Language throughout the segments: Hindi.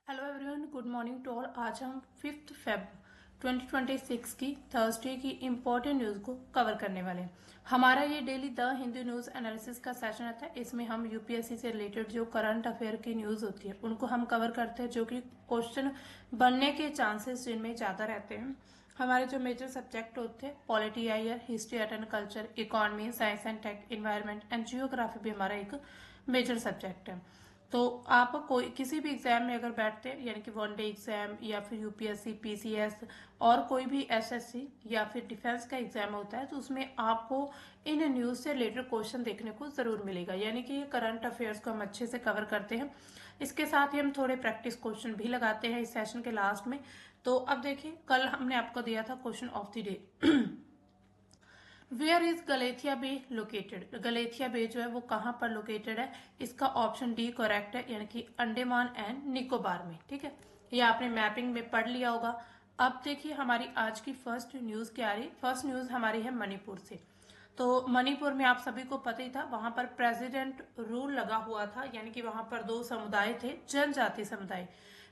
Hello everyone, good morning to all. आज हम 5 फेब 2026 की थर्सडे की इम्पोर्टेंट न्यूज़ को कवर करने वाले हैं। हमारा ये daily the Hindu news analysis का सेशन रहता है। इसमें हम यूपीएससी से रिलेटेड जो करंट अफेयर की न्यूज़ होती है उनको हम कवर करते हैं, जो कि क्वेश्चन बनने के चांसेस जिनमें ज़्यादा रहते हैं। हमारे जो मेजर सब्जेक्ट होते हैं पॉलिटी आयर, history, art and culture, economy, science and tech, environment and geography भी हमारा एक मेजर सब्जेक्ट है। तो आप कोई किसी भी एग्जाम में अगर बैठते हैं, यानी कि वनडे एग्जाम या फिर यूपीएससी, पीसीएस और कोई भी एसएससी या फिर डिफेंस का एग्जाम होता है, तो उसमें आपको इन न्यूज से रिलेटेड क्वेश्चन देखने को जरूर मिलेगा। यानी कि ये करंट अफेयर्स को हम अच्छे से कवर करते हैं। इसके साथ ही हम थोड़े प्रैक्टिस क्वेश्चन भी लगाते हैं इस सेशन के लास्ट में। तो अब देखिए, कल हमने आपको दिया था question of the day. Where is Galathea Bay located. Galathea Bay जो है वो कहाँ पर लोकेटेड है? इसका ऑप्शन डी करेक्ट है, यानी कि अंडमान एंड निकोबार में। ठीक है, ये आपने मैपिंग में पढ़ लिया होगा। अब देखिए, हमारी आज की फर्स्ट न्यूज क्या आ रही। फर्स्ट न्यूज हमारी है मणिपुर से। तो मणिपुर में आप सभी को पता ही था, वहां पर प्रेसिडेंट रूल लगा हुआ था। यानी कि वहां पर दो समुदाय थे, जनजाति समुदाय,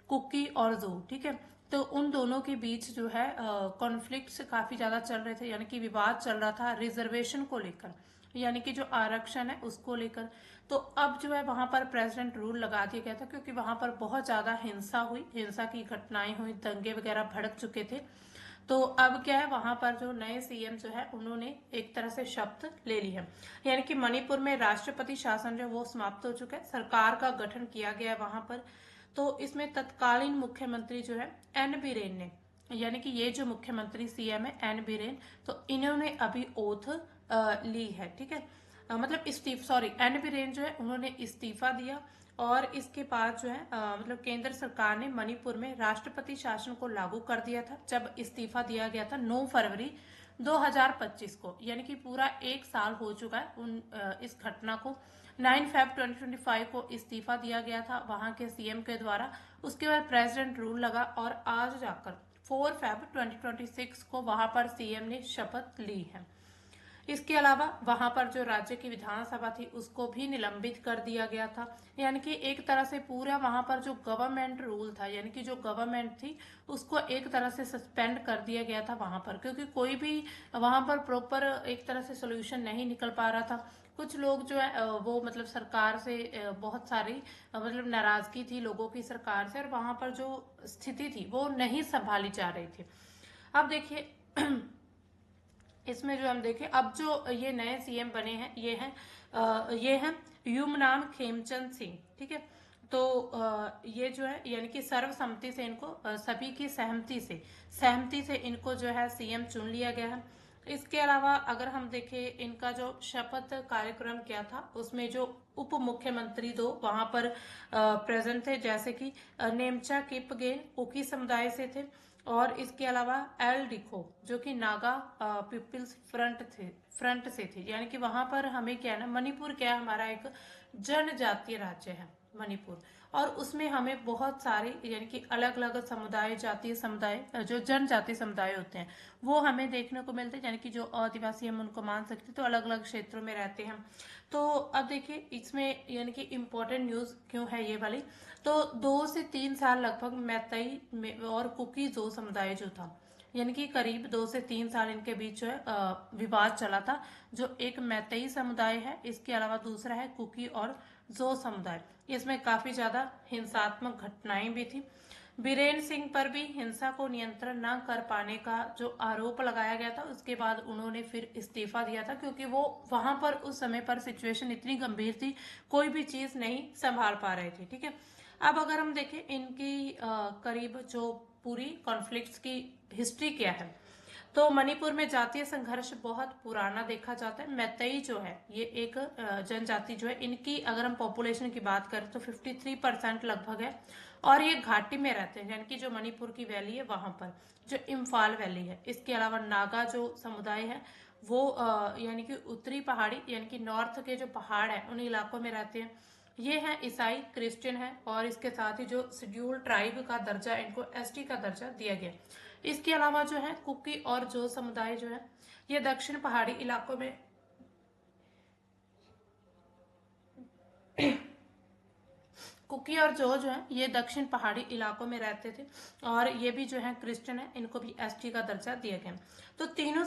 कुकी और जो। ठीक है, तो उन दोनों के बीच जो है कॉन्फ्लिक्ट्स काफी ज्यादा चल रहे थे, यानी कि विवाद चल रहा था रिजर्वेशन को लेकर, यानी कि जो आरक्षण है उसको लेकर। तो अब जो है वहां पर प्रेसिडेंट रूल लगा दिया गया था, क्योंकि वहां पर बहुत ज्यादा हिंसा हुई, हिंसा की घटनाएं हुई, दंगे वगैरह भड़क चुके थे। तो अब क्या है, वहां पर जो नए सीएम जो है उन्होंने एक तरह से शपथ ले ली है। यानी कि मणिपुर में राष्ट्रपति शासन जो है वो समाप्त हो चुका है, सरकार का गठन किया गया है वहां पर। तो इसमें तत्कालीन मुख्यमंत्री जो है एन बीरेन ने, यानी कि ये जो मुख्यमंत्री सीएम है एन बीरेन, तो इन्होंने अभी ओथ ली है। ठीक है, मतलब इस्तीफ सॉरी एन बीरेन जो है उन्होंने इस्तीफा दिया। और इसके बाद जो है मतलब केंद्र सरकार ने मणिपुर में राष्ट्रपति शासन को लागू कर दिया था, जब इस्तीफा दिया गया था 9 फरवरी 2025 को। यानी कि पूरा एक साल हो चुका है इस घटना को। 9 फेब 2025 को इस्तीफा दिया गया था वहां के सीएम के द्वारा। उसके बाद प्रेसिडेंट रूल लगा और आज जाकर 4 फेब 2026 को वहां पर सीएम ने शपथ ली है। इसके अलावा वहां पर जो राज्य की विधानसभा थी उसको भी निलंबित कर दिया गया था। यानी कि एक तरह से पूरा वहां पर जो गवर्नमेंट रूल था, यानी कि जो गवर्नमेंट थी उसको एक तरह से सस्पेंड कर दिया गया था वहां पर, क्योंकि कोई भी वहां पर प्रॉपर एक तरह से सोल्यूशन नहीं निकल पा रहा था। कुछ लोग जो है वो मतलब सरकार से बहुत सारी मतलब नाराजगी थी लोगों की सरकार से, और वहां पर जो स्थिति थी वो नहीं संभाली जा रही थी। अब देखिए इसमें जो हम देखें, अब जो ये नए सीएम बने हैं ये हैं युमनाम खेमचंद सिंह। ठीक है, तो ये जो है यानी कि सर्वसम्मति से इनको सभी की सहमति से इनको जो है सीएम चुन लिया गया है। इसके अलावा अगर हम देखें इनका जो शपथ कार्यक्रम क्या था, उसमें जो उप मुख्यमंत्री दो वहां पर प्रेजेंट थे, जैसे कि नेमचा किपगेन कुकी समुदाय से थे, और इसके अलावा एल डिखो जो कि नागा पीपल्स फ्रंट से थे। यानी कि वहां पर हमें क्या है ना, मणिपुर क्या है, हमारा एक जनजातीय राज्य है मणिपुर, और उसमें हमें बहुत सारे यानी कि अलग अलग समुदाय, जातीय समुदाय, जो जनजातीय समुदाय होते हैं वो हमें देखने को मिलते हैं। यानी कि जो आदिवासी हम उनको मान सकते हैं, तो अलग अलग क्षेत्रों में रहते हैं। तो अब देखिए इसमें यानी कि इम्पोर्टेंट न्यूज क्यों है ये वाली। तो 2 से 3 साल लगभग मैतई और कुकी जो समुदाय जो था, यानी कि करीब 2 से 3 साल इनके बीच जो है विवाद चला था। जो एक मैतई समुदाय है, इसके अलावा दूसरा है कुकी और जो समुदाय, इसमें काफी ज्यादा हिंसात्मक घटनाएं भी थी। बीरेन सिंह पर भी हिंसा को नियंत्रण न कर पाने का जो आरोप लगाया गया था, उसके बाद उन्होंने फिर इस्तीफा दिया था, क्योंकि वो वहां पर उस समय पर सिचुएशन इतनी गंभीर थी, कोई भी चीज नहीं संभाल पा रहे थे। ठीक है, अब अगर हम देखें इनकी करीब जो पूरी कॉन्फ्लिक्ट्स की हिस्ट्री क्या है, तो मणिपुर में जातीय संघर्ष बहुत पुराना देखा जाता है। मैतई जो है ये एक जनजाति जो है, इनकी अगर हम पॉपुलेशन की बात करें तो 53% लगभग है, और ये घाटी में रहते हैं, यानी कि जो मणिपुर की वैली है वहां पर, जो इम्फाल वैली है। इसके अलावा नागा जो समुदाय है वो यानी कि उत्तरी पहाड़ी यानी कि नॉर्थ के जो पहाड़ है उन इलाकों में रहते हैं। ये है ईसाई क्रिश्चियन है, और इसके साथ ही जो शेड्यूल ट्राइब का दर्जा, इनको एसटी का दर्जा दिया गया। इसके अलावा जो है कुकी और जो समुदाय जो है ये दक्षिण पहाड़ी इलाकों में कुकी और जो है ये दक्षिण पहाड़ी इलाकों में रहते थे और ये भी जो है क्रिश्चियन है, इनको भी एसटी का दर्जा दिया गया। तो तीनों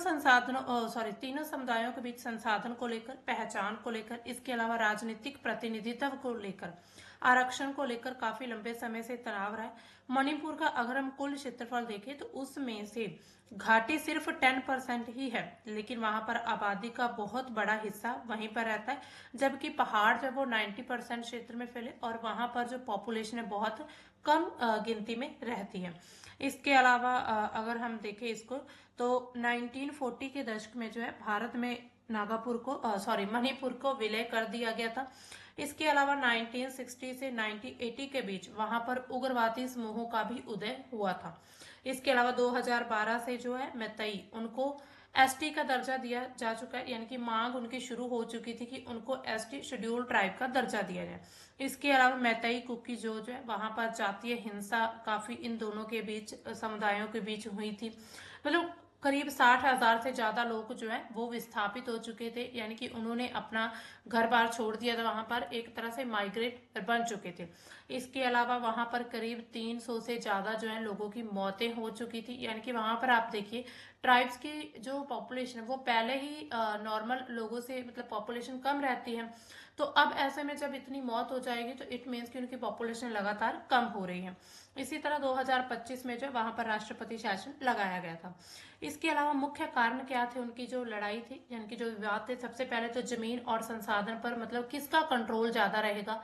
समुदायों के बीच संसाधन को लेकर, पहचान को लेकर, इसके अलावा राजनीतिक प्रतिनिधित्व को लेकर, आरक्षण को लेकर काफी लंबे समय से तनाव रहा है। मणिपुर का अगर हम कुल क्षेत्रफल देखें तो उसमें से घाटी सिर्फ 10% ही है, लेकिन वहां पर आबादी का बहुत बड़ा हिस्सा वहीं पर रहता है, जबकि पहाड़ जो वो 90% क्षेत्र में फैले और वहां पर जो पॉपुलेशन है बहुत कम गिनती में रहती है। इसके अलावा अगर हम देखें इसको तो 1940 के दशक में जो है भारत में मणिपुर को विलय कर दिया गया था। इसके अलावा 1960 से 1980 के बीच वहां पर उग्रवादी समूहों का भी उदय हुआ था। इसके अलावा 2012 से जो है मैतई उनको एसटी का दर्जा दिया जा चुका है, यानी कि मांग उनकी शुरू हो चुकी थी कि उनको एसटी शेड्यूल ट्राइब का दर्जा दिया जाए। इसके अलावा मैतई कुकी जो है वहां पर जातीय हिंसा काफी इन दोनों के बीच, समुदायों के बीच हुई थी। मतलब करीब 60,000 से ज्यादा लोग जो है वो विस्थापित हो चुके थे, यानी कि उन्होंने अपना घर बार छोड़ दिया था, वहां पर एक तरह से माइग्रेट बन चुके थे। इसके अलावा वहां पर करीब 300 से ज्यादा जो है लोगों की मौतें हो चुकी थी, यानी कि वहां पर आप देखिए ट्राइब्स की जो पॉपुलेशन है वो पहले ही नॉर्मल लोगों से मतलब पॉपुलेशन कम रहती है, तो अब ऐसे में जब इतनी मौत हो जाएगी तो इट मीन्स कि उनकी पॉपुलेशन लगातार कम हो रही है। इसी तरह 2025 में जो वहां पर राष्ट्रपति शासन लगाया गया था। इसके अलावा मुख्य कारण क्या थे उनकी जो लड़ाई थी, यानी कि जो विवाद थे, सबसे पहले तो जमीन और संसाधन पर मतलब किसका कंट्रोल ज्यादा रहेगा।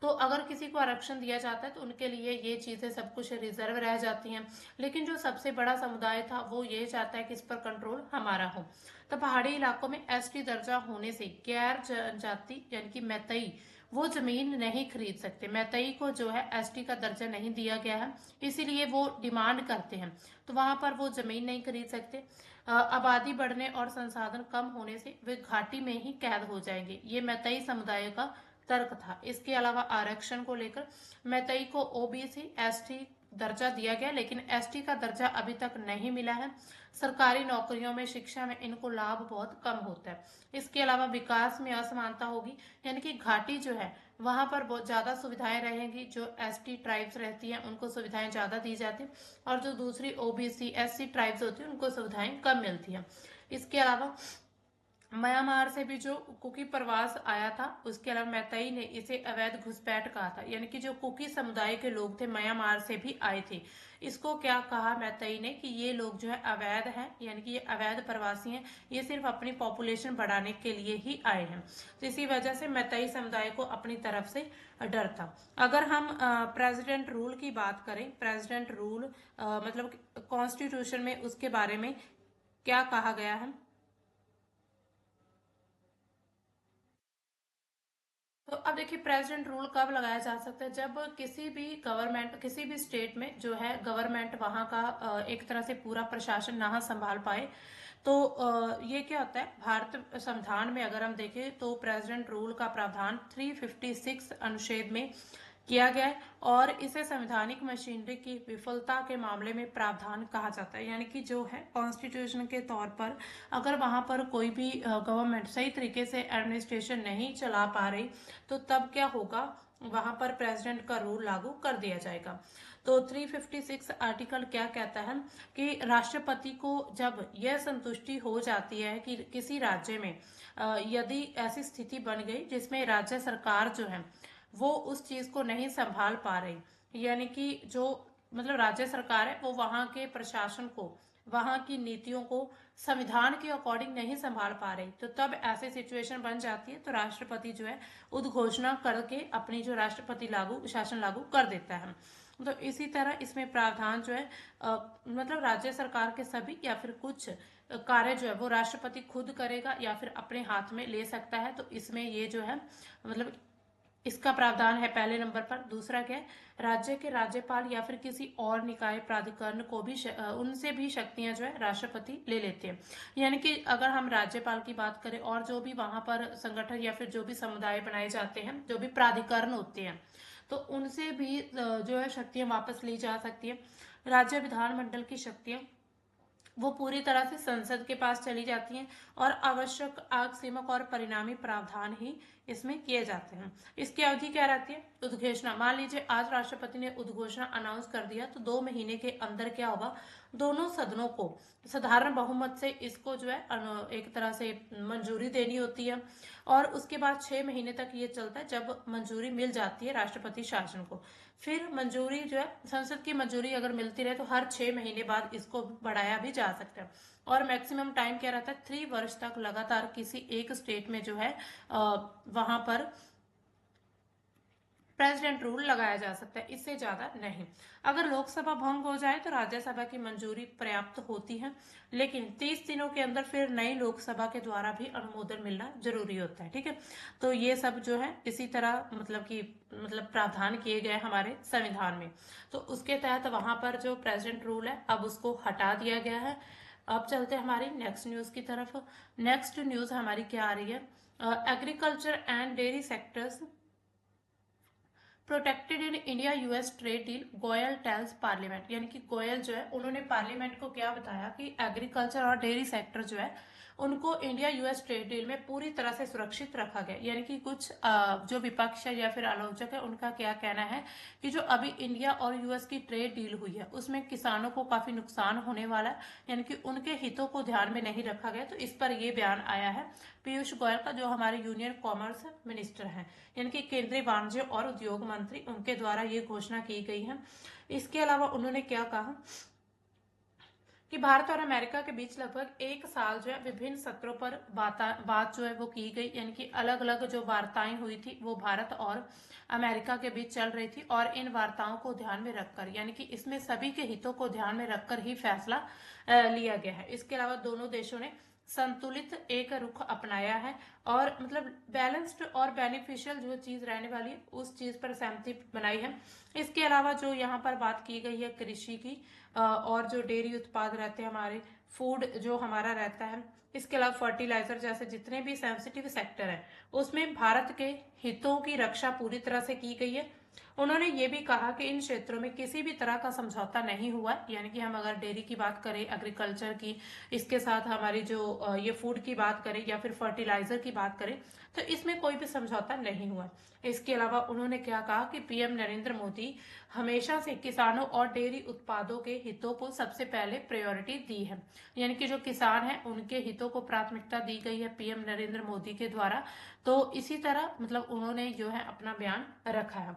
तो अगर किसी को आरक्षण दिया जाता है तो उनके लिए ये चीजें सब कुछ रिजर्व रह जाती हैं, लेकिन जो सबसे बड़ा समुदाय था वो ये चाहता है कि इस पर कंट्रोल हमारा हो। तो पहाड़ी इलाकों में एसटी दर्जा होने से गैर जनजाति यानी कि मैतई वो जमीन नहीं खरीद सकते। मैतई को जो है एसटी का दर्जा नहीं दिया गया है, इसीलिए वो डिमांड करते हैं, तो वहां पर वो जमीन नहीं खरीद सकते। आबादी बढ़ने और संसाधन कम होने से वे घाटी में ही कैद हो जाएंगे, ये मैतई समुदाय का तर्क था। इसके अलावा आरक्षण को लेकर मैतई को ओबीसी एसटी दर्जा दिया गया, लेकिन एसटी का दर्जा अभी तक नहीं मिला है। सरकारी नौकरियों में, शिक्षा में इनको लाभ बहुत कम होता है। इसके अलावा विकास में असमानता होगी, यानी कि घाटी जो है वहां पर बहुत ज्यादा सुविधाएं रहेंगी, जो एसटी ट्राइब्स रहती हैं उनको सुविधाएं ज्यादा दी जाती हैं, और जो दूसरी ओबीसी एससी ट्राइब्स होती है उनको सुविधाएं कम मिलती हैं। इसके अलावा म्यांमार से भी जो कुकी प्रवास आया था, उसके अलावा मैतई ने इसे अवैध घुसपैठ कहा था, यानी कि जो कुकी समुदाय के लोग थे म्यांमार से भी आए थे, इसको क्या कहा मैतई ने कि ये लोग जो है अवैध हैं, यानी कि ये अवैध प्रवासी हैं, ये सिर्फ अपनी पॉपुलेशन बढ़ाने के लिए ही आए हैं। तो इसी वजह से मैतई समुदाय को अपनी तरफ से डर था। अगर हम प्रेसिडेंट रूल की बात करें, प्रेसिडेंट रूल मतलब कॉन्स्टिट्यूशन में उसके बारे में क्या कहा गया है, तो अब देखिए प्रेसिडेंट रूल कब लगाया जा सकता है, जब किसी भी स्टेट में जो है गवर्नमेंट वहां का एक तरह से पूरा प्रशासन ना संभाल पाए। तो ये क्या होता है, भारत संविधान में अगर हम देखें तो प्रेसिडेंट रूल का प्रावधान 356 अनुच्छेद में किया गया है, और इसे संवैधानिक मशीनरी की विफलता के मामले में प्रावधान कहा जाता है। यानी कि जो है कॉन्स्टिट्यूशन के तौर पर अगर वहां पर कोई भी गवर्नमेंट सही तरीके से एडमिनिस्ट्रेशन नहीं चला पा रही, तो तब क्या होगा, वहां पर प्रेसिडेंट का रूल लागू कर दिया जाएगा। तो 356 आर्टिकल क्या कहता है कि राष्ट्रपति को जब यह संतुष्टि हो जाती है कि किसी राज्य में यदि ऐसी स्थिति बन गई जिसमें राज्य सरकार जो है वो उस चीज को नहीं संभाल पा रही, यानी कि जो मतलब राज्य सरकार है वो वहां के प्रशासन को, वहां की नीतियों को संविधान के अकॉर्डिंग नहीं संभाल पा रही, तो तब ऐसी सिचुएशन बन जाती है, तो राष्ट्रपति जो है उद्घोषणा करके अपनी जो राष्ट्रपति शासन लागू कर देता है। तो इसी तरह इसमें प्रावधान जो है मतलब राज्य सरकार के सभी या फिर कुछ कार्य जो है वो राष्ट्रपति खुद करेगा या फिर अपने हाथ में ले सकता है। तो इसमें ये जो है मतलब इसका प्रावधान है पहले नंबर पर। दूसरा क्या है, राज्य के राज्यपाल या फिर किसी और निकाय प्राधिकरण को भी उनसे भी शक्तियां जो है राष्ट्रपति ले लेते हैं। यानी कि अगर हम राज्यपाल की बात करें और जो भी वहां पर संगठन या फिर जो भी समुदाय बनाए जाते हैं, जो भी प्राधिकरण होते हैं, तो उनसे भी जो है शक्तियां वापस ली जा सकती है। राज्य विधानमंडल की शक्तियां वो पूरी तरह से संसद के पास चली जाती हैं, और आवश्यक आगसीमक और परिणामी प्रावधान ही इसमें किए जाते हैं। इसकी अवधि क्या रहती है? उद्घोषणा, मान लीजिए आज राष्ट्रपति ने उद्घोषणा अनाउंस कर दिया तो 2 महीने के अंदर क्या होगा, दोनों सदनों को साधारण बहुमत से इसको जो है एक तरह से मंजूरी देनी होती है, और उसके बाद 6 महीने तक ये चलता है जब मंजूरी मिल जाती है राष्ट्रपति शासन को। फिर मंजूरी जो है, संसद की मंजूरी अगर मिलती रहे तो हर 6 महीने बाद इसको बढ़ाया भी जा सकता है। और मैक्सिमम टाइम क्या रहता है, 3 वर्ष तक लगातार किसी एक स्टेट में जो है वहां पर प्रेसिडेंट रूल लगाया जा सकता है, इससे ज्यादा नहीं। अगर लोकसभा भंग हो जाए तो राज्यसभा की मंजूरी पर्याप्त होती है, लेकिन 30 दिनों के अंदर फिर नई लोकसभा के द्वारा भी अनुमोदन मिलना जरूरी होता है। ठीक है, तो ये सब जो है इसी तरह मतलब प्रावधान किए गए हमारे संविधान में। तो उसके तहत वहां पर जो प्रेसिडेंट रूल है अब उसको हटा दिया गया है। अब चलते हैं हमारी नेक्स्ट न्यूज की तरफ। नेक्स्ट न्यूज हमारी क्या आ रही है, agriculture and dairy sectors protected in India US trade deal, Goyal tells parliament. यानी कि गोयल जो है उन्होंने पार्लियामेंट को क्या बताया कि एग्रीकल्चर और डेयरी सेक्टर जो है उनको इंडिया यूएस ट्रेड डील में पूरी तरह से सुरक्षित रखा गया। यानी कि कुछ जो विपक्ष है या फिर आलोचक है उनका क्या कहना है कि जो अभी इंडिया और यूएस की ट्रेड डील हुई है उसमें किसानों को काफी नुकसान होने वाला है, यानी कि उनके हितों को ध्यान में नहीं रखा गया। तो इस पर यह बयान आया है पीयूष गोयल का, जो हमारे यूनियन कॉमर्स मिनिस्टर हैं, यानी कि केंद्रीय वाणिज्य और उद्योग मंत्री, उनके द्वारा ये घोषणा की गई है। इसके अलावा उन्होंने क्या कहा कि भारत और अमेरिका के बीच लगभग 1 साल जो है विभिन्न सत्रों पर बात जो है वो की गई, यानी कि अलग अलग जो वार्ताएं हुई थी वो भारत और अमेरिका के बीच चल रही थी, और इन वार्ताओं को ध्यान में रखकर, यानी कि इसमें सभी के हितों को ध्यान में रखकर ही फैसला लिया गया है। इसके अलावा दोनों देशों ने संतुलित एक रुख अपनाया है, और मतलब बैलेंस्ड और बेनिफिशियल जो चीज रहने वाली है उस चीज पर सहमति बनाई है। इसके अलावा जो यहाँ पर बात की गई है कृषि की, और जो डेयरी उत्पाद रहते हैं हमारे, फूड जो हमारा रहता है, इसके अलावा फर्टिलाइजर जैसे जितने भी सेंसिटिव सेक्टर है उसमें भारत के हितों की रक्षा पूरी तरह से की गई है। उन्होंने ये भी कहा कि इन क्षेत्रों में किसी भी तरह का समझौता नहीं हुआ, यानी कि हम अगर डेयरी की बात करें, एग्रीकल्चर की, इसके साथ हमारी जो ये फूड की बात करें या फिर फर्टिलाइजर की बात करें, तो इसमें कोई भी समझौता नहीं हुआ। इसके अलावा उन्होंने क्या कहा कि पीएम नरेंद्र मोदी हमेशा से किसानों और डेयरी उत्पादों के हितों को सबसे पहले प्रायोरिटी दी है, यानी कि जो किसान हैं उनके हितों को प्राथमिकता दी गई है पीएम नरेंद्र मोदी के द्वारा। तो इसी तरह मतलब उन्होंने जो है अपना बयान रखा है।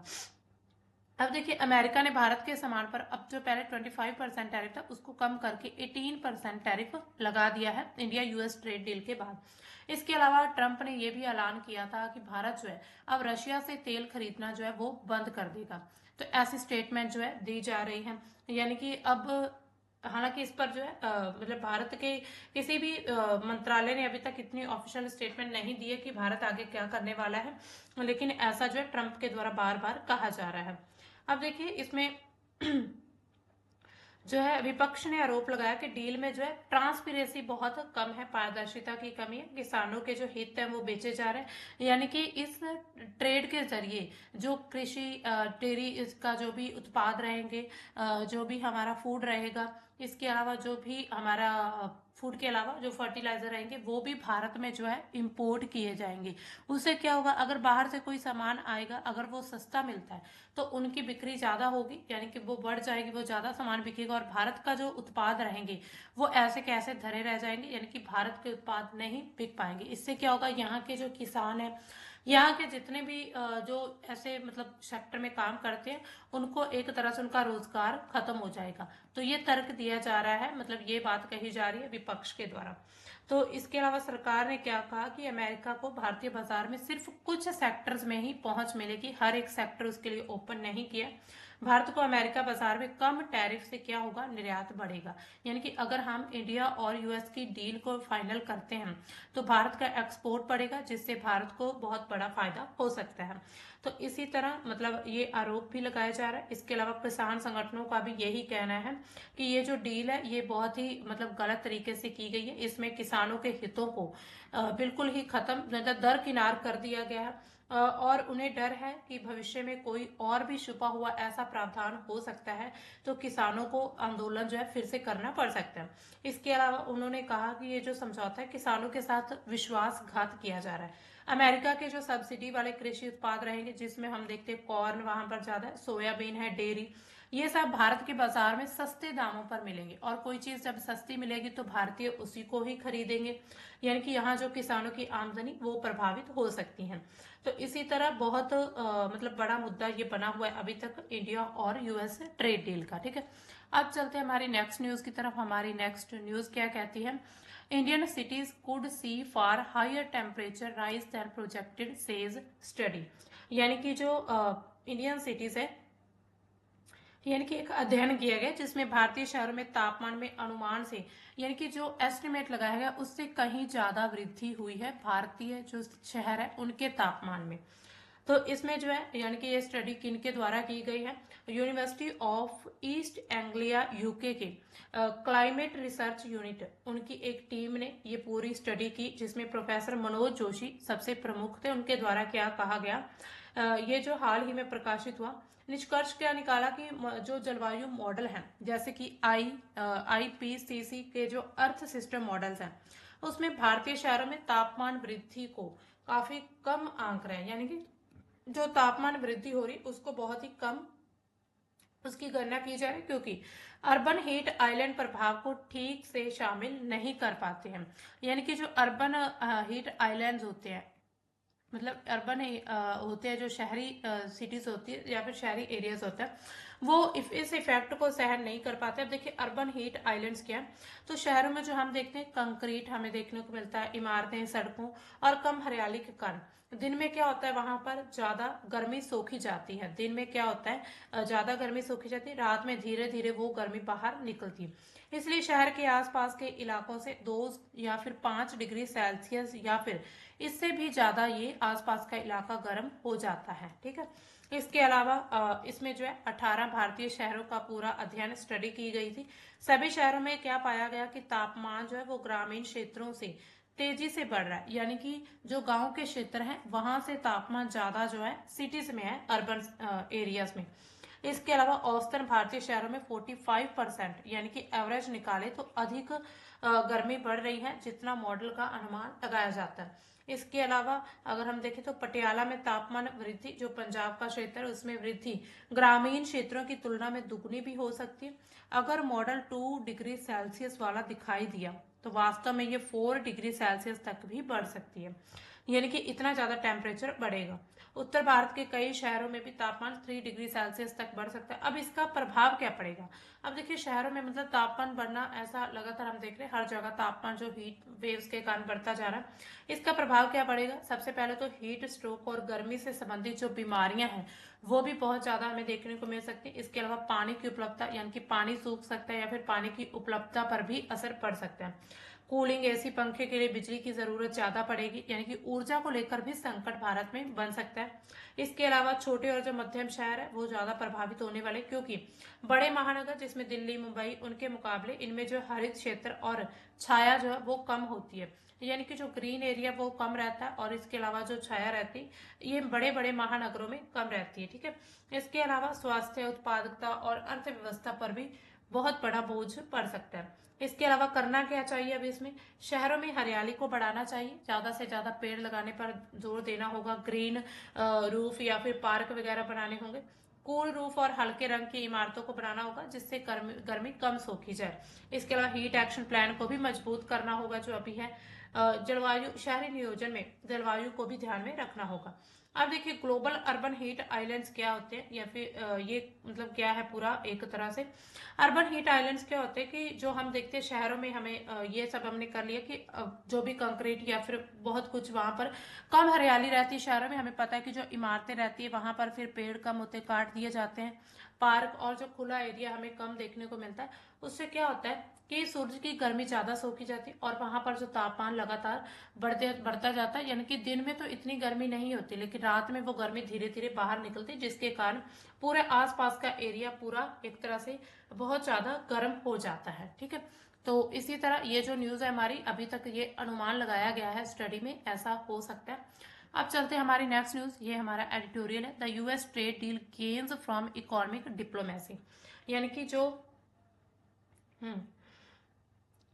अब देखिए, अमेरिका ने भारत के सामान पर अब जो पहले 25% टैरिफ था उसको कम करके 18% टैरिफ लगा दिया है इंडिया यूएस ट्रेड डील के बाद। इसके अलावा ट्रंप ने यह भी ऐलान किया था कि भारत जो है अब रशिया से तेल खरीदना जो है वो बंद कर देगा। तो ऐसी स्टेटमेंट जो है दी जा रही है, यानी कि अब हालांकि इस पर जो है मतलब भारत के किसी भी मंत्रालय ने अभी तक इतनी ऑफिशियल स्टेटमेंट नहीं दी है कि भारत आगे क्या करने वाला है, लेकिन ऐसा जो है ट्रंप के द्वारा बार बार कहा जा रहा है। अब देखिए इसमें जो है विपक्ष ने आरोप लगाया कि डील में जो है ट्रांसपेरेंसी बहुत कम है, पारदर्शिता की कमी है, किसानों के जो हित है वो बेचे जा रहे हैं। यानी कि इस ट्रेड के जरिए जो कृषि डेयरी इसका जो भी उत्पाद रहेंगे, जो भी हमारा फूड रहेगा, इसके अलावा जो भी हमारा फूड के अलावा जो फर्टिलाइजर रहेंगे वो भी भारत में जो है इंपोर्ट किए जाएंगे। उससे क्या होगा, अगर बाहर से कोई सामान आएगा अगर वो सस्ता मिलता है तो उनकी बिक्री ज्यादा होगी, यानी कि वो बढ़ जाएगी, वो ज्यादा सामान बिकेगा, और भारत का जो उत्पाद रहेंगे वो ऐसे कैसे धरे रह जाएंगे, यानी कि भारत के उत्पाद नहीं बिक पाएंगे। इससे क्या होगा, यहाँ के जो किसान है, यहाँ के जितने भी जो ऐसे मतलब सेक्टर में काम करते हैं उनको एक तरह से उनका रोजगार खत्म हो जाएगा। तो ये तर्क दिया जा रहा है, मतलब ये बात कही जा रही है विपक्ष के द्वारा। तो इसके अलावा सरकार ने क्या कहा कि अमेरिका को भारतीय बाजार में सिर्फ कुछ सेक्टर्स में ही पहुंच मिलेगी, हर एक सेक्टर उसके लिए ओपन नहीं किया। भारत को अमेरिका बाजार में कम टैरिफ से क्या होगा, निर्यात बढ़ेगा। यानी कि अगर हम इंडिया और यूएस की डील को फाइनल करते हैं तो भारत का एक्सपोर्ट बढ़ेगा, जिससे भारत को बहुत बड़ा फायदा हो सकता है। तो इसी तरह मतलब ये आरोप भी लगाया जा रहा है। इसके अलावा किसान संगठनों का भी यही कहना है कि ये जो डील है ये बहुत ही मतलब गलत तरीके से की गई है, इसमें किसानों के हितों को बिल्कुल ही खत्म मतलब दरकिनार कर दिया गया है, और उन्हें डर है कि भविष्य में कोई और भी छुपा हुआ ऐसा प्रावधान हो सकता है तो किसानों को आंदोलन जो है फिर से करना पड़ सकता है। इसके अलावा उन्होंने कहा कि ये जो समझौता है किसानों के साथ विश्वासघात किया जा रहा है। अमेरिका के जो सब्सिडी वाले कृषि उत्पाद रहेंगे, जिसमें हम देखते हैं कॉर्न वहां पर ज्यादा है, सोयाबीन है, डेयरी, ये सब भारत के बाजार में सस्ते दामों पर मिलेंगे। और कोई चीज जब सस्ती मिलेगी तो भारतीय उसी को ही खरीदेंगे, यानी कि यहाँ जो किसानों की आमदनी वो प्रभावित हो सकती है। तो इसी तरह बहुत मतलब बड़ा मुद्दा ये बना हुआ है अभी तक इंडिया और यूएस ट्रेड डील का। ठीक है, अब चलते हैं हमारी नेक्स्ट न्यूज की तरफ। हमारी नेक्स्ट न्यूज क्या कहती है? Indian cities could see far higher temperature rise than projected says study. यानी कि जो इंडियन सिटीज है, यानी कि एक अध्ययन किया गया जिसमें भारतीय शहरों में तापमान में अनुमान से, यानी कि जो एस्टिमेट लगाया गया उससे कहीं ज्यादा वृद्धि हुई है भारतीय जो शहर है उनके तापमान में। तो इसमें जो है, यानी कि ये स्टडी किनके द्वारा की गई है? University of east Anglia UK के क्लाइमेट रिसर्च यूनिट, उनकी एक टीम ने ये पूरी स्टडी की, जिसमें प्रोफेसर मनोज जोशी सबसे प्रमुख थे। उनके द्वारा क्या कहा गया, ये जो हाल ही में प्रकाशित हुआ, निष्कर्ष क्या निकाला कि जो जलवायु मॉडल हैं, जैसे कि IPCC के जो अर्थ सिस्टम मॉडल्स हैं, उसमें भारतीय शहरों में तापमान वृद्धि को काफी कम आंक रहे हैं, यानी कि जो तापमान वृद्धि हो रही उसको बहुत ही कम उसकी गणना की जा रही है, क्योंकि अर्बन हीट आइलैंड प्रभाव को ठीक से शामिल नहीं कर पाते हैं। यानी कि जो अर्बन हीट आइलैंड्स होते हैं, मतलब अर्बन होते हैं, जो शहरी सिटीज होती है या फिर शहरी एरियाज होता है, वो इस इफेक्ट को सहन नहीं कर पाते। अब देखिए अर्बन हीट आइलैंड्स क्या है, तो शहरों में जो हम देखते हैं कंक्रीट हमें देखने को मिलता है, इमारतें, सड़कों और कम हरियाली के कारण दिन में क्या होता है, वहां पर ज्यादा गर्मी सोखी जाती है। दिन में क्या होता है, ज्यादा गर्मी सोखी जाती है, रात में धीरे धीरे वो गर्मी बाहर निकलती है। इसलिए शहर के आसपास के इलाकों से 2 या फिर 5 डिग्री सेल्सियस या फिर इससे भी ज्यादा ये आसपास का इलाका गर्म हो जाता है। ठीक है, इसके अलावा इसमें जो है 18 भारतीय शहरों का पूरा अध्ययन स्टडी की गई थी। सभी शहरों में क्या पाया गया कि तापमान जो है वो ग्रामीण क्षेत्रों से तेजी से बढ़ रहा है, यानी कि जो गांव के क्षेत्र हैं वहां से तापमान ज्यादा जो है सिटीज में है, अर्बन एरियाज में। इसके अलावा औसतन भारतीय शहरों में 45% यानी कि एवरेज निकाले तो अधिक गर्मी बढ़ रही है, जितना मॉडल का अनुमान लगाया जाता है। इसके अलावा अगर हम देखें तो पटियाला में तापमान वृद्धि, जो पंजाब का क्षेत्र है उसमें वृद्धि ग्रामीण क्षेत्रों की तुलना में दुगनी भी हो सकती है। अगर मॉडल 2 डिग्री सेल्सियस वाला दिखाई दिया तो वास्तव में ये 4 डिग्री सेल्सियस तक भी बढ़ सकती है, यानी कि इतना ज्यादा टेम्परेचर बढ़ेगा। उत्तर भारत के कई शहरों में भी तापमान 3 डिग्री सेल्सियस तक बढ़ सकता है। अब इसका प्रभाव क्या पड़ेगा? अब देखिए शहरों में मतलब तापमान बढ़ना, ऐसा लगातार हम देख रहे हैं हर जगह तापमान जो हीट वेव्स के कारण बढ़ता जा रहा है। इसका प्रभाव क्या पड़ेगा? सबसे पहले तो हीट स्ट्रोक और गर्मी से संबंधित जो बीमारियां हैं वो भी बहुत ज्यादा हमें देखने को मिल सकती है। इसके अलावा पानी की उपलब्धता, यानी कि पानी सूख सकता है या फिर पानी की उपलब्धता पर भी असर पड़ सकता है। कूलिंग, एसी, पंखे के लिए बिजली की जरूरत ज्यादा पड़ेगी, यानी कि ऊर्जा को लेकर भी संकट भारत में बन सकता है। इसके अलावा छोटे और जो मध्यम शहर है वो ज्यादा प्रभावित होने वाले, क्योंकि बड़े महानगर जिसमें दिल्ली, मुंबई, उनके मुकाबले इनमें जो हरित क्षेत्र और छाया जो है वो कम होती है, यानी कि जो ग्रीन एरिया वो कम रहता है, और इसके अलावा जो छाया रहती है ये बड़े बड़े महानगरों में कम रहती है। ठीक है, इसके अलावा स्वास्थ्य, उत्पादकता और अर्थव्यवस्था पर भी बहुत बड़ा बोझ पड़ सकता है। इसके अलावा करना क्या चाहिए? अब इसमें शहरों में हरियाली को बढ़ाना चाहिए, ज्यादा से ज्यादा पेड़ लगाने पर जोर देना होगा, ग्रीन रूफ या फिर पार्क वगैरह बनाने होंगे, कूल रूफ और हल्के रंग की इमारतों को बनाना होगा जिससे गर्मी कम सोखी जाए। इसके अलावा हीट एक्शन प्लान को भी मजबूत करना होगा जो अभी है। जलवायु शहरी नियोजन में जलवायु को भी ध्यान में रखना होगा। अब देखिए ग्लोबल अर्बन हीट आइलैंड्स क्या होते हैं, या फिर ये मतलब क्या है पूरा एक तरह से। अर्बन हीट आइलैंड्स क्या होते हैं कि जो हम देखते हैं शहरों में हमें ये सब हमने कर लिया कि जो भी कंक्रीट या फिर बहुत कुछ वहां पर कम हरियाली रहती है शहरों में। हमें पता है कि जो इमारतें रहती है वहां पर फिर पेड़ कम होते, काट दिए जाते हैं। पार्क और जो खुला एरिया हमें कम देखने को मिलता है। उससे क्या होता है कि सूरज की गर्मी ज्यादा सोखी जाती है और वहां पर जो तापमान लगातार बढ़ता जाता है, यानी कि दिन में तो इतनी गर्मी नहीं होती लेकिन रात में वो गर्मी धीरे धीरे बाहर निकलती है, जिसके कारण पूरे आसपास का एरिया पूरा एक तरह से बहुत ज्यादा गर्म हो जाता है। ठीक है, तो इसी तरह ये जो न्यूज है हमारी, अभी तक ये अनुमान लगाया गया है स्टडी में ऐसा हो सकता है। अब चलते हैं हमारी नेक्स्ट न्यूज। ये हमारा एडिटोरियल है, the US trade deal gains from economic diplomacy, यानी कि जो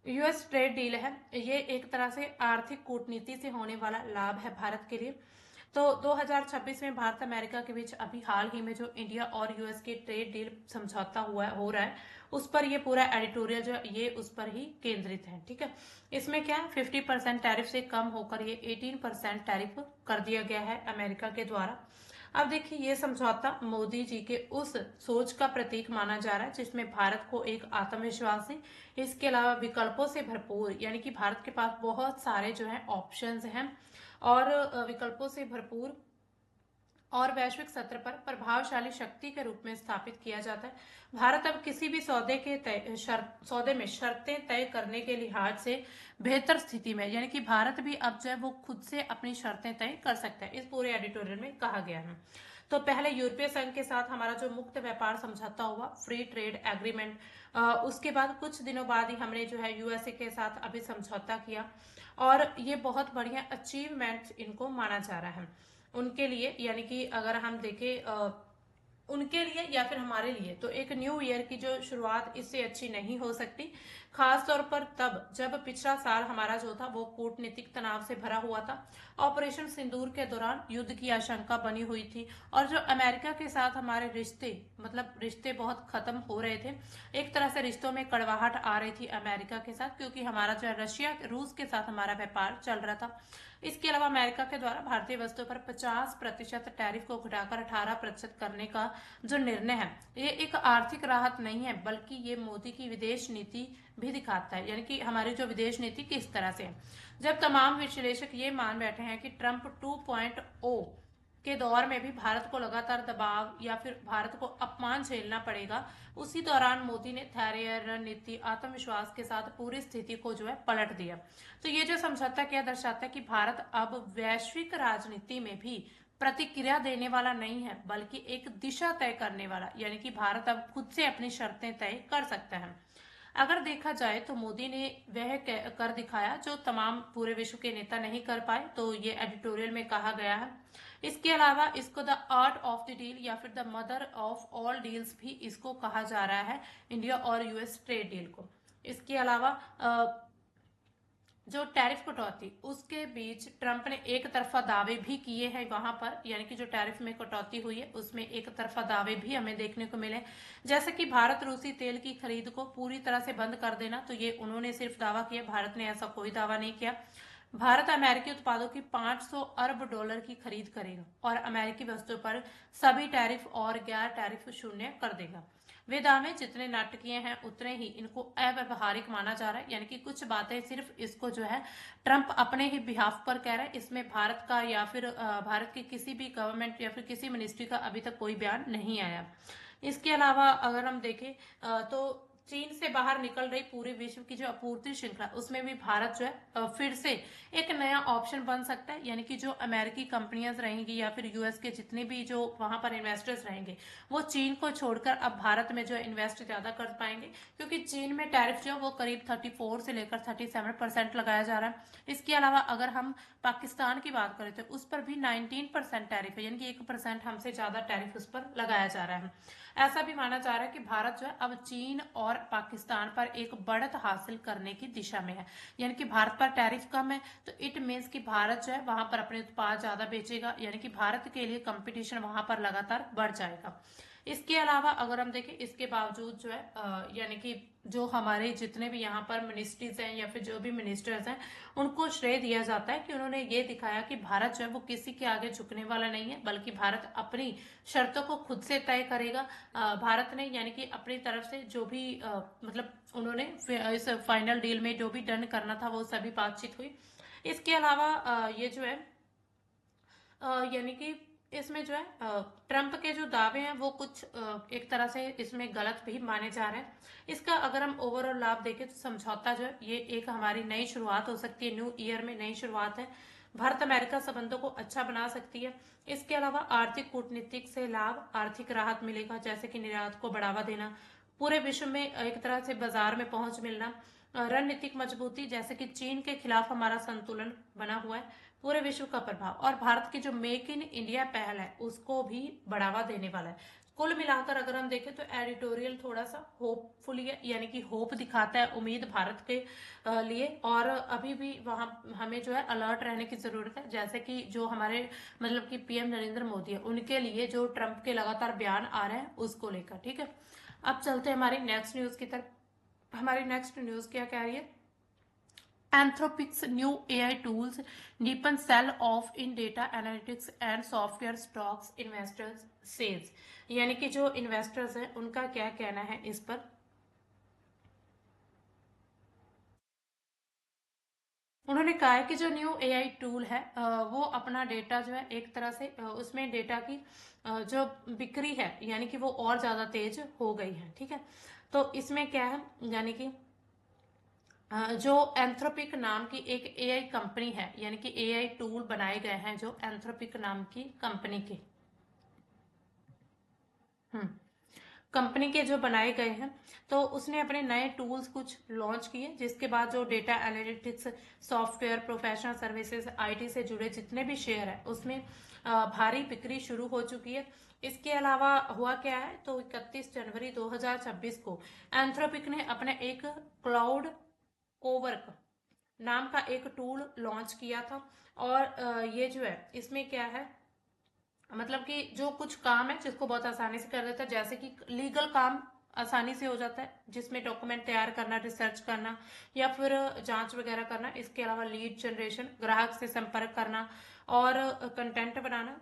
यूएस ट्रेड डील है, ये एक तरह से आर्थिक कूटनीति से होने वाला लाभ है भारत के लिए। तो 2026 में भारत अमेरिका के बीच अभी हाल ही में जो इंडिया और यूएस की ट्रेड डील समझौता हो रहा है, उस पर ये पूरा एडिटोरियल जो है ये उस पर ही केंद्रित है। ठीक है, इसमें क्या है, 50% टैरिफ से कम होकर ये 18% टैरिफ कर दिया गया है अमेरिका के द्वारा। अब देखिए, ये समझौता मोदी जी के उस सोच का प्रतीक माना जा रहा है जिसमें भारत को एक आत्मविश्वासी, इसके अलावा विकल्पों से भरपूर, यानी कि भारत के पास बहुत सारे जो है ऑप्शंस हैं और विकल्पों से भरपूर और वैश्विक स्तर पर प्रभावशाली शक्ति के रूप में स्थापित किया जाता है। भारत अब किसी भी सौदे में शर्तें तय करने के लिहाज से बेहतर स्थिति में, यानी कि भारत भी अब जो है वो खुद से अपनी शर्तें तय कर सकता है, इस पूरे एडिटोरियल में कहा गया है। तो पहले यूरोपीय संघ के साथ हमारा जो मुक्त व्यापार समझौता हुआ, फ्री ट्रेड एग्रीमेंट, उसके बाद कुछ दिनों बाद ही हमने जो है यूएसए के साथ अभी समझौता किया और ये बहुत बढ़िया अचीवमेंट इनको माना जा रहा है उनके लिए। यानी कि अगर हम देखें उनके लिए या फिर हमारे लिए, तो एक न्यू ईयर की जो शुरुआत इससे अच्छी नहीं हो सकती, खास तौर पर तब जब पिछला साल हमारा जो था वो कूटनीतिक तनाव से भरा हुआ था। ऑपरेशन सिंदूर के दौरान युद्ध की आशंका बनी हुई थी और जो अमेरिका के साथ हमारे रिश्ते, मतलब रिश्ते बहुत खत्म हो रहे थे। एक तरह से रिश्तों में कड़वाहट आ रही थी अमेरिका के साथ, क्योंकि हमारा जो रशिया रूस के साथ हमारा व्यापार चल रहा था। इसके अलावा अमेरिका के द्वारा भारतीय वस्तुओं पर 50% टैरिफ को घटाकर 18% करने का जो निर्णय है, ये एक आर्थिक राहत नहीं है, बल्कि ये मोदी की विदेश नीति भी दिखाता है, यानी कि हमारी जो विदेश नीति किस तरह से है। जब तमाम विश्लेषक ये मान बैठे हैं कि ट्रंप 2.0 के दौर में भी भारत को लगातार दबाव या फिर भारत को अपमान झेलना पड़ेगा, उसी दौरान मोदी ने धैर्य, रणनीति, आत्मविश्वास के साथ पूरी स्थिति को जो है पलट दिया। तो ये जो समझौता क्या दर्शाता है कि भारत अब वैश्विक राजनीति में भी प्रतिक्रिया देने वाला नहीं है, बल्कि एक दिशा तय करने वाला, यानी कि भारत अब खुद से अपनी शर्तें तय कर सकता है। अगर देखा जाए तो मोदी ने वह कर दिखाया जो तमाम पूरे विश्व के नेता नहीं कर पाए, तो ये एडिटोरियल में कहा गया है। इसके अलावा इसको the art of the deal या फिर the mother of all deals भी इसको कहा जा रहा है, इंडिया और यूएस ट्रेड डील को। इसके अलावा जो टैरिफ कटौती, उसके बीच ट्रंप ने एक तरफा दावे भी किए हैं वहां पर, यानी कि जो टैरिफ में कटौती हुई है उसमें एक तरफा दावे भी हमें देखने को मिले, जैसे कि भारत रूसी तेल की खरीद को पूरी तरह से बंद कर देना। तो ये उन्होंने सिर्फ दावा किया, भारत ने ऐसा कोई दावा नहीं किया। भारत अमेरिकी उत्पादों की 500 अरब डॉलर की खरीद करेगा और अमेरिकी वस्तुओं पर सभी टैरिफ और गैर टैरिफ शून्य कर देगा। वे दावे जितने नाटकीय हैं उतने ही इनको अव्यवहारिक माना जा रहा है, यानी कि कुछ बातें सिर्फ इसको जो है ट्रंप अपने ही बिहाफ पर कह रहा है, इसमें भारत का या फिर भारत की किसी भी गवर्नमेंट या फिर किसी मिनिस्ट्री का अभी तक कोई बयान नहीं आया। इसके अलावा अगर हम देखें तो चीन से बाहर निकल रही पूरे विश्व की जो आपूर्ति श्रृंखला, उसमें भी भारत जो है फिर से एक नया ऑप्शन बन सकता है, यानी कि जो अमेरिकी कंपनियां रहेंगी या फिर यूएस के जितने भी जो वहां पर इन्वेस्टर्स रहेंगे, वो चीन को छोड़कर अब भारत में जो इन्वेस्ट ज्यादा कर पाएंगे, क्योंकि चीन में टैरिफ जो वो करीब 34 से लेकर 37% लगाया जा रहा है। इसके अलावा अगर हम पाकिस्तान की बात करें तो उस पर भी 19% टैरिफ है, यानी कि 1% हमसे ज्यादा टैरिफ उस पर लगाया जा रहा है। ऐसा भी माना जा रहा है कि भारत जो है अब चीन और पाकिस्तान पर एक बढ़त हासिल करने की दिशा में है, यानी कि भारत पर टैरिफ कम है, तो इट मीन्स कि भारत जो है वहां पर अपने उत्पाद ज्यादा बेचेगा, यानी कि भारत के लिए कंपटीशन वहां पर लगातार बढ़ जाएगा। इसके अलावा अगर हम देखें, इसके बावजूद जो है यानी कि जो हमारे जितने भी यहाँ पर मिनिस्ट्रीज हैं या फिर जो भी मिनिस्टर्स हैं, उनको श्रेय दिया जाता है कि उन्होंने ये दिखाया कि भारत जो है वो किसी के आगे झुकने वाला नहीं है, बल्कि भारत अपनी शर्तों को खुद से तय करेगा। भारत ने यानी कि अपनी तरफ से जो भी मतलब उन्होंने इस फाइनल डील में जो भी डन करना था वो सभी बातचीत हुई। इसके अलावा ये जो है यानी कि इसमें जो है ट्रंप के जो दावे हैं वो कुछ एक तरह से इसमें गलत भी माने जा रहे हैं। इसका अगर हम ओवरऑल लाभ देखें तो समझौता जो है ये एक हमारी नई शुरुआत हो सकती है, न्यू ईयर में नई शुरुआत है, भारत अमेरिका संबंधों को अच्छा बना सकती है। इसके अलावा आर्थिक कूटनीतिक से लाभ, आर्थिक राहत मिलेगा, जैसे कि निर्यात को बढ़ावा देना, पूरे विश्व में एक तरह से बाजार में पहुंच मिलना, रणनीतिक मजबूती, जैसे कि चीन के खिलाफ हमारा संतुलन बना हुआ है, पूरे विश्व का प्रभाव, और भारत की जो मेक इन इंडिया पहल है उसको भी बढ़ावा देने वाला है। कुल मिलाकर अगर हम देखें तो एडिटोरियल थोड़ा सा होपफुली है, यानी कि होप दिखाता है, उम्मीद भारत के लिए। और अभी भी वहां हमें जो है अलर्ट रहने की जरूरत है, जैसे कि जो हमारे मतलब कि पीएम नरेंद्र मोदी है उनके लिए जो ट्रंप के लगातार बयान आ रहे हैं उसको लेकर। ठीक है, अब चलते हैं हमारी नेक्स्ट न्यूज की तरफ। हमारी नेक्स्ट न्यूज क्या कह रही है? Anthropic's new AI tools deepen sell-off in data analytics and software stocks, investors says। यानी कि जो इन्वेस्टर्स हैं उनका क्या कहना है इस पर? उन्होंने कहा है कि जो न्यू एआई टूल है वो अपना डेटा जो है एक तरह से उसमें डेटा की जो बिक्री है यानी कि वो और ज्यादा तेज हो गई है। ठीक है, तो इसमें क्या है, यानी कि जो एंथ्रोपिक नाम की एक एआई कंपनी है, यानी कि एआई टूल बनाए गए हैं जो एंथ्रोपिक नाम की कंपनी के हम्म कंपनी के जो बनाए गए हैं, तो उसने अपने नए टूल्स कुछ लॉन्च किए, जिसके बाद जो data analytics, software, professional services, IT से जुड़े जितने भी शेयर है उसमें भारी बिक्री शुरू हो चुकी है। इसके अलावा हुआ क्या है, तो 31 जनवरी 2026 को एंथ्रोपिक ने अपने एक क्लाउड कोवर्क नाम का एक टूल लॉन्च किया था। और ये जो है इसमें क्या है, मतलब कि जो कुछ काम है जिसको बहुत आसानी से कर देता है, जैसे कि लीगल काम आसानी से हो जाता है, जिसमें डॉक्यूमेंट तैयार करना, रिसर्च करना या फिर जांच वगैरह करना। इसके अलावा लीड जनरेशन, ग्राहक से संपर्क करना और कंटेंट बनाना,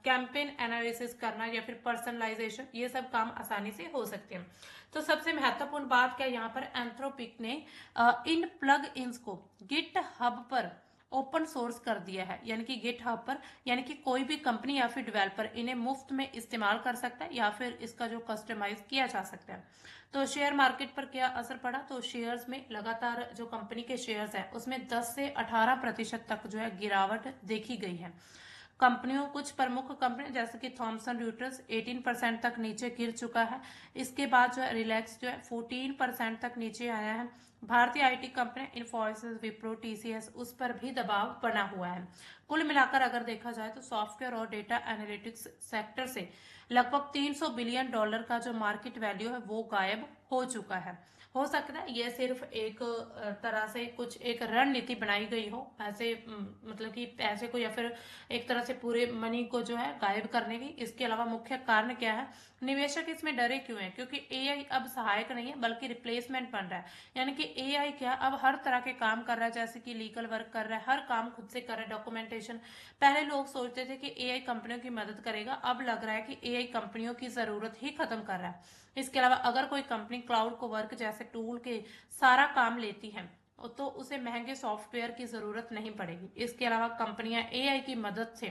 कैंपेन एनालिसिस करना या फिर पर्सनलाइजेशन, ये सब काम आसानी से हो सकते हैं। तो सबसे महत्वपूर्ण बात क्या, यहाँ पर एंथ्रोपिक ने इन प्लग इन्स को गिट हब पर ओपन सोर्स कर दिया है, यानी कि गिट हब पर, यानी कि कोई भी कंपनी या फिर डेवलपर इन्हें मुफ्त में इस्तेमाल कर सकता है या फिर इसका जो कस्टमाइज किया जा सकता है। तो शेयर मार्केट पर क्या असर पड़ा, तो शेयर्स में लगातार जो कंपनी के शेयर्स है उसमें 10 से 18% तक जो है गिरावट देखी गई है। कंपनियों, कुछ प्रमुख कंपनी जैसे कि थॉमसन रॉयटर्स 18% तक नीचे गिर चुका है। इसके बाद जो है रिलैक्स जो है 14% तक नीचे आया है। भारतीय IT company Infosys, Wipro, TCS, उस पर भी दबाव बना हुआ है। कुल मिलाकर अगर देखा जाए तो सॉफ्टवेयर और डेटा एनालिटिक्स सेक्टर से लगभग $300 बिलियन का जो मार्केट वैल्यू है वो गायब हो चुका है। हो सकता है ये सिर्फ एक तरह से कुछ एक रणनीति बनाई गई हो, ऐसे मतलब कि पैसे को या फिर एक तरह से पूरे मनी को जो है गायब करने की। इसके अलावा मुख्य कारण क्या है, निवेशक इसमें डरे क्यों हैं, क्योंकि एआई अब सहायक नहीं है बल्कि रिप्लेसमेंट बन रहा है। यानी कि एआई क्या अब हर तरह के काम कर रहा है, जैसे कि लीगल वर्क कर रहा है, हर काम खुद से कर रहा है, डॉक्यूमेंटेशन। पहले लोग सोचते थे कि एआई कंपनियों की मदद करेगा, अब लग रहा है कि एआई कंपनियों की जरूरत ही खत्म कर रहा है। इसके अलावा अगर कोई कंपनी क्लाउड को वर्क जैसे टूल के सारा काम लेती है तो उसे महंगे सॉफ्टवेयर की जरूरत नहीं पड़ेगी। इसके अलावा कंपनियां एआई की मदद से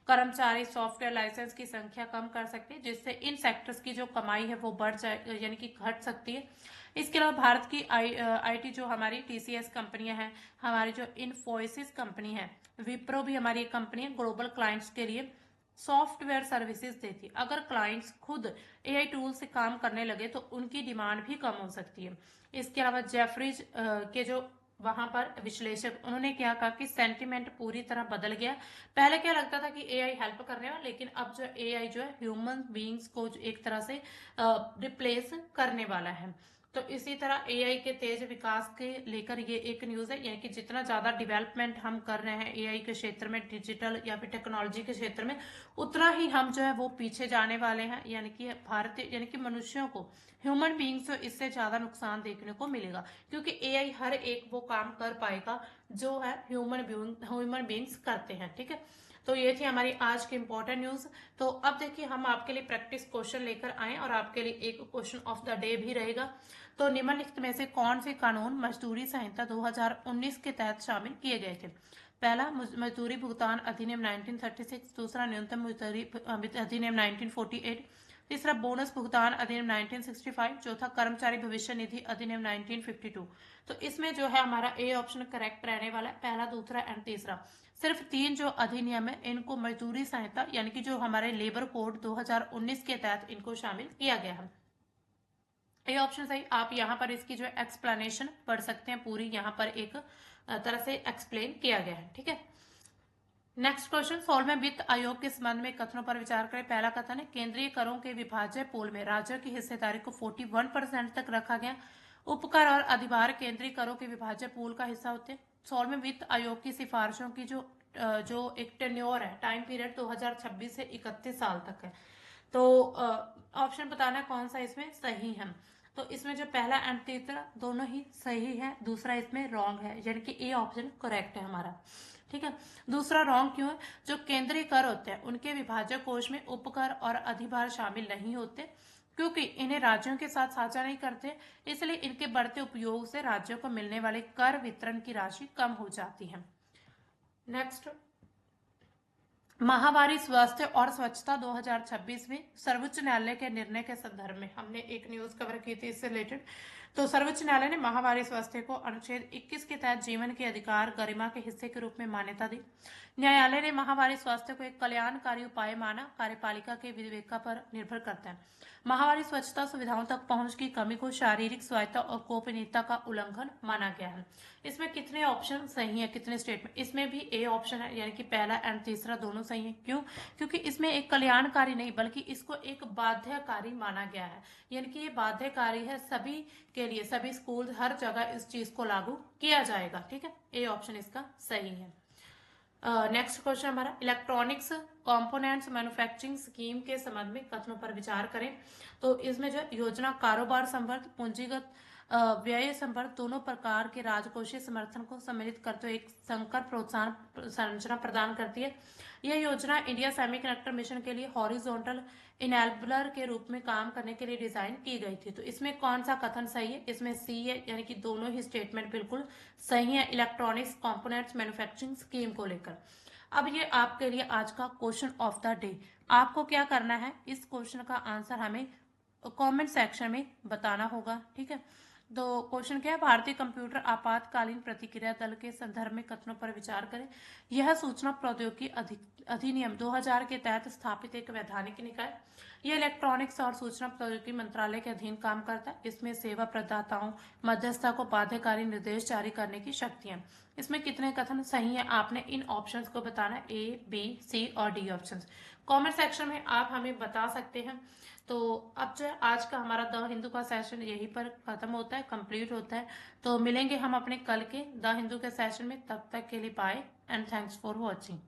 कर्मचारी, सॉफ्टवेयर लाइसेंस की संख्या कम कर सकती है, जिससे इन सेक्टर्स की जो कमाई है वो बढ़ जाए, यानी कि घट सकती है। इसके अलावा भारत की आईटी जो हमारी टीसीएस कंपनियां हैं, हमारी जो इन्फोसिस कंपनी है, विप्रो भी हमारी एक कंपनी है, ग्लोबल क्लाइंट्स के लिए सॉफ्टवेयर सर्विसेज देती है। अगर क्लाइंट्स खुद एआई टूल से काम करने लगे तो उनकी डिमांड भी कम हो सकती है। इसके अलावा जेफरीज के जो वहां पर विश्लेषक, उन्होंने क्या कहा कि सेंटिमेंट पूरी तरह बदल गया। पहले क्या लगता था कि एआई हेल्प करने वाला, लेकिन अब जो एआई जो है ह्यूमन बींग्स को एक तरह से रिप्लेस करने वाला है। तो इसी तरह एआई के तेज विकास के लेकर ये एक न्यूज है, यानी कि जितना ज्यादा डेवलपमेंट हम कर रहे हैं एआई के क्षेत्र में, डिजिटल या फिर टेक्नोलॉजी के क्षेत्र में, उतना ही हम जो है वो पीछे जाने वाले हैं। यानी कि भारतीय, यानी कि मनुष्यों को, ह्यूमन बींग्स को इससे ज्यादा नुकसान देखने को मिलेगा, क्योंकि एआई हर एक वो काम कर पाएगा जो है ह्यूमन बींग्स करते हैं। ठीक है, तो ये थी हमारी आज की इंपॉर्टेंट न्यूज। तो अब देखिए हम आपके लिए प्रैक्टिस क्वेश्चन लेकर आए और आपके लिए एक क्वेश्चन ऑफ द डे भी रहेगा। तो निम्नलिखित में से कौन से कानून मजदूरी संहिता 2019 के तहत शामिल किए गए थे? पहला मजदूरी भुगतान अधिनियम 1936, दूसरा न्यूनतम मजदूरी अधिनियम 1948, तीसरा बोनस भुगतान अधिनियम 1965, चौथा कर्मचारी भविष्य निधि अधिनियम 1952। तो इसमें जो है हमारा ए ऑप्शन करेक्ट रहने वाला है, पहला, दूसरा एंड तीसरा। सिर्फ तीन जो अधिनियम है इनको मजदूरी संहिता यानी कि जो हमारे लेबर कोड 2019 के तहत इनको शामिल किया गया है। ये ऑप्शन सही। आप यहाँ पर इसकी जो एक्सप्लेनेशन पढ़ सकते हैं, पूरी यहाँ पर एक तरह से एक्सप्लेन किया गया है। ठीक है, नेक्स्ट क्वेश्चन, 16वें वित्त आयोग के संबंध में कथनों पर विचार करें। पहला कथन है, केंद्रीय करों के विभाज्य पूल में राज्यों की हिस्सेदारी को 41% तक रखा गया। उपकर और अधिभार केंद्रीय करों के विभाज्य पूल का हिस्सा होते हैं। 16वें वित्त आयोग की सिफारिशों की जो एक टेन्योर है, टाइम पीरियड 2026 से 31 साल तक है। तो ऑप्शन बताना है कौन सा इसमें सही है। तो इसमें जो पहला एंड तीसरा दोनों ही सही है, दूसरा इसमें रॉन्ग है, यानी कि ए ऑप्शन करेक्ट है हमारा। ठीक है, दूसरा रॉन्ग क्यों है? जो केंद्रीय कर होते हैं उनके विभाजक कोष में उपकर और अधिभार शामिल नहीं होते, क्योंकि इन्हें राज्यों के साथ साझा नहीं करते, इसलिए इनके बढ़ते उपयोग से राज्यों को मिलने वाले कर वितरण की राशि कम हो जाती है। नेक्स्ट, माहवारी स्वास्थ्य और स्वच्छता 2026 में सर्वोच्च न्यायालय के निर्णय के संदर्भ में हमने एक न्यूज कवर की थी इससे रिलेटेड। तो सर्वोच्च न्यायालय ने माहवारी स्वास्थ्य को अनुच्छेद 21 के तहत जीवन के अधिकार गरिमा के हिस्से के रूप में मान्यता दी। न्यायालय ने माहवारी स्वास्थ्य को एक कल्याणकारी उपाय माना, कार्यपालिका के विवेका पर निर्भर करता है। माहवारी स्वच्छता सुविधाओं तक पहुंच की कमी को शारीरिक स्वायत्ता और गोपनीयता का उल्लंघन माना गया है। इसमें कितने ऑप्शन सही है, कितने स्टेटमेंट? इसमें भी ए ऑप्शन है, यानी कि पहला एंड तीसरा दोनों सही है। क्यों? क्योंकि इसमें एक कल्याणकारी नहीं बल्कि इसको एक बाध्यकारी माना गया है, यानी कि ये बाध्यकारी है सभी के लिए, सभी स्कूल हर जगह इस चीज को लागू किया जाएगा। ठीक है, ए ऑप्शन इसका सही है। नेक्स्ट क्वेश्चन हमारा, इलेक्ट्रॉनिक्स कंपोनेंट्स मैन्युफैक्चरिंग स्कीम के संबंध में कथनों पर विचार करें। तो इसमें जो योजना कारोबार संवर्ध, पूंजीगत व्यय संवर्ध दोनों प्रकार के राजकोषीय समर्थन को सम्मिलित करते हुए एक संकर प्रोत्साहन संरचना प्रदान करती है। यह योजना इंडिया सेमीकंडक्टर मिशन के लिए हॉरिजॉन्टल इनेबलर के रूप में काम करने के लिए डिजाइन की गई थी। तो इसमें कौन सा कथन सही है? इसमें सी है, यानी कि दोनों ही स्टेटमेंट बिल्कुल सही है इलेक्ट्रॉनिक्स कंपोनेंट्स मैन्युफैक्चरिंग स्कीम को लेकर। अब ये आपके लिए आज का क्वेश्चन ऑफ द डे। आपको क्या करना है, इस क्वेश्चन का आंसर हमें कमेंट सेक्शन में बताना होगा। ठीक है, तो क्वेश्चन क्या है, भारतीय कंप्यूटर आपातकालीन प्रतिक्रिया दल के संदर्भ में कथनों पर विचार करें। यह सूचना प्रौद्योगिकी अधिनियम 2000 के तहत स्थापित एक वैधानिक निकाय। यह इलेक्ट्रॉनिक्स और सूचना प्रौद्योगिकी मंत्रालय के अधीन काम करता है। इसमें सेवा प्रदाताओं मध्यस्थता को बाध्यकारी निर्देश जारी करने की शक्तियां। इसमें कितने कथन सही है? आपने इन ऑप्शंस को बताना है, ए, बी, सी और डी ऑप्शंस। कमेंट सेक्शन में आप हमें बता सकते हैं। तो अब जो है आज का हमारा द हिंदू का सेशन यहीं पर खत्म होता है, कंप्लीट होता है। तो मिलेंगे हम अपने कल के द हिंदू के सेशन में, तब तक के लिए bye and thanks for watching.